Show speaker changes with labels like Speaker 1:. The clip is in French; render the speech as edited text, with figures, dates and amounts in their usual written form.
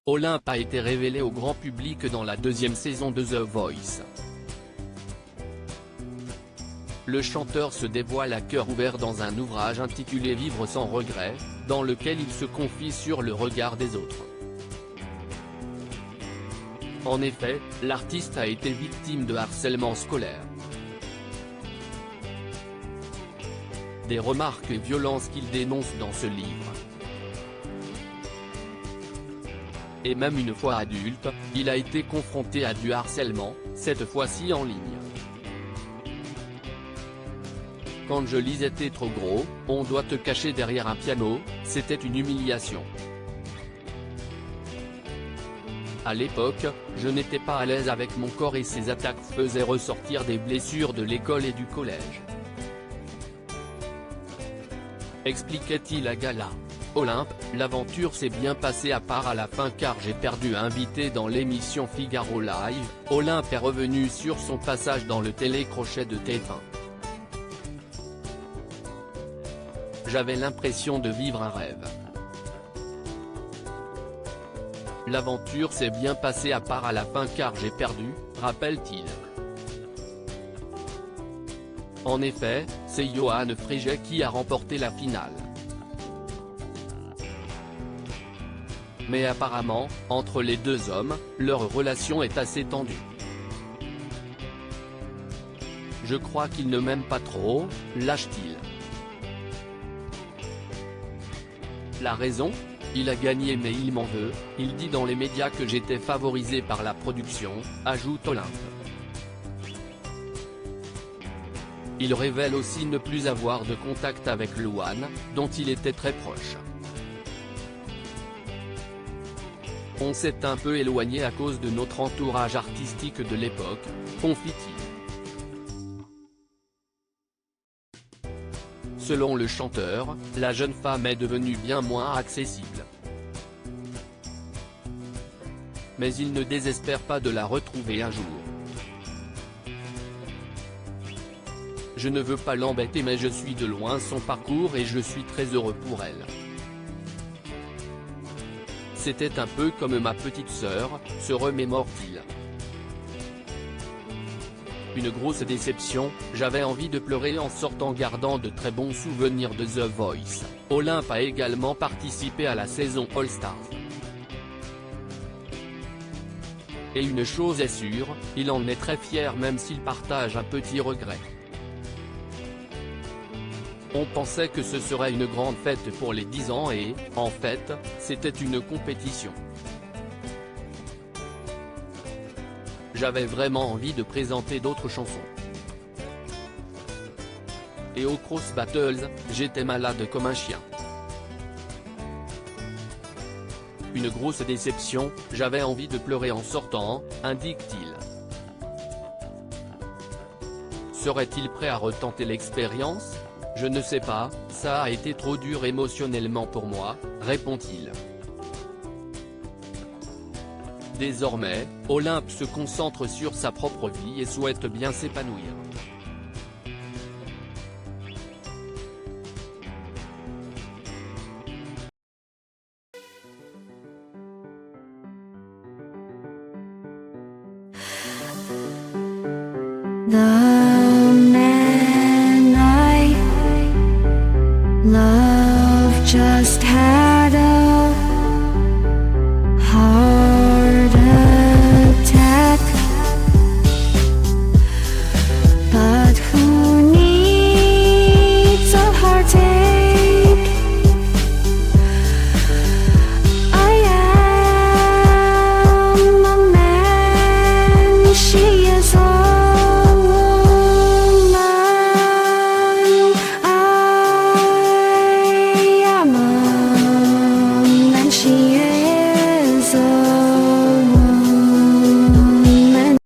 Speaker 1: Olympe a été révélé au grand public dans la deuxième saison de The Voice. Le chanteur se dévoile à cœur ouvert dans un ouvrage intitulé Vivre sans regret, dans lequel il se confie sur le regard des autres. En effet, l'artiste a été victime de harcèlement scolaire. Des remarques et violences qu'il dénonce dans ce livre. Et même une fois adulte, il a été confronté à du harcèlement, cette fois-ci en ligne. Quand je lisais T'es trop gros, on doit te cacher derrière un piano, c'était une humiliation. À l'époque, je n'étais pas à l'aise avec mon corps et ces attaques faisaient ressortir des blessures de l'école et du collège. Expliquait-il à Gala. Olympe, l'aventure s'est bien passée à part à la fin car j'ai perdu. Invité dans l'émission Figaro Live, Olympe est revenu sur son passage dans le télécrochet de TF1. J'avais l'impression de vivre un rêve. L'aventure s'est bien passée à part à la fin car j'ai perdu, rappelle-t-il. En effet, c'est Johan Friget qui a remporté la finale. Mais apparemment, entre les deux hommes, leur relation est assez tendue. Je crois qu'il ne m'aime pas trop, lâche-t-il. La raison ? Il a gagné mais il m'en veut, il dit dans les médias que j'étais favorisé par la production, ajoute Olympe. Il révèle aussi ne plus avoir de contact avec Louane, dont il était très proche. On s'est un peu éloigné à cause de notre entourage artistique de l'époque, confie-t-il. Selon le chanteur, la jeune femme est devenue bien moins accessible. Mais il ne désespère pas de la retrouver un jour. Je ne veux pas l'embêter mais je suis de loin son parcours et je suis très heureux pour elle. C'était un peu comme ma petite sœur, se remémore-t-il. Une grosse déception, j'avais envie de pleurer en sortant gardant de très bons souvenirs de The Voice. Olympe a également participé à la saison All Stars. Et une chose est sûre, il en est très fier même s'il partage un petit regret. On pensait que ce serait une grande fête pour les 10 ans et, en fait, c'était une compétition. J'avais vraiment envie de présenter d'autres chansons. Et aux Cross Battles, j'étais malade comme un chien. Une grosse déception, j'avais envie de pleurer en sortant, indique-t-il. Serait-il prêt à retenter l'expérience ? Je ne sais pas, ça a été trop dur émotionnellement pour moi, répond-il. Désormais, Olympe se concentre sur sa propre vie et souhaite bien s'épanouir.
Speaker 2: 나